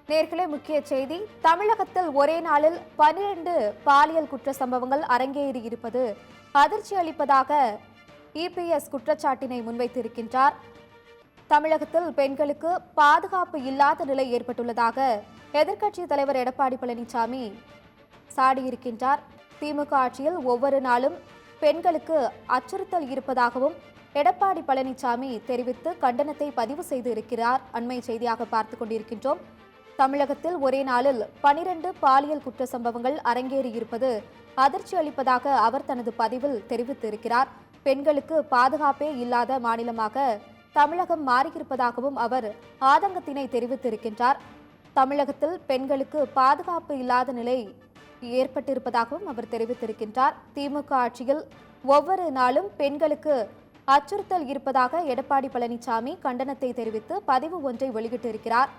நேர்களே, முக்கிய செய்தி. தமிழகத்தில் ஒரே நாளில் 12 பாலியல் குற்ற சம்பவங்கள் அரங்கேறி இருப்பது அதிர்ச்சி அளிப்பதாக இபிஎஸ் குற்றச்சாட்டினை முன்வைத்திருக்கின்றார். தமிழகத்தில் பெண்களுக்கு பாதுகாப்பு இல்லாத நிலை ஏற்பட்டுள்ளதாக எதிர்க்கட்சித் தலைவர் எடப்பாடி பழனிசாமி சாடியிருக்கின்றார். திமுக ஆட்சியில் ஒவ்வொரு நாளும் பெண்களுக்கு அச்சுறுத்தல் இருப்பதாகவும் எடப்பாடி பழனிசாமி தெரிவித்து கண்டனத்தை பதிவு செய்து இருக்கிறார். அண்மை செய்தியாக பார்த்துக் கொண்டிருக்கின்றோம். தமிழகத்தில் ஒரே நாளில் 12 பாலியல் குற்ற சம்பவங்கள் அரங்கேறி இருப்பது அதிர்ச்சி அளிப்பதாக அவர் தனது பதிவில் தெரிவித்திருக்கிறார். பெண்களுக்கு பாதுகாப்பே இல்லாத மாநிலமாக தமிழகம் மாறியிருப்பதாகவும் அவர் ஆதங்கத்தினை தெரிவித்திருக்கின்றார். தமிழகத்தில் பெண்களுக்கு பாதுகாப்பு இல்லாத நிலை ஏற்பட்டிருப்பதாகவும் அவர் தெரிவித்திருக்கின்றார். திமுக ஆட்சியில் ஒவ்வொரு நாளும் பெண்களுக்கு அச்சுறுத்தல் இருப்பதாக எடப்பாடி பழனிசாமி கண்டனத்தை தெரிவித்து பதிவு ஒன்றை வெளியிட்டிருக்கிறார்.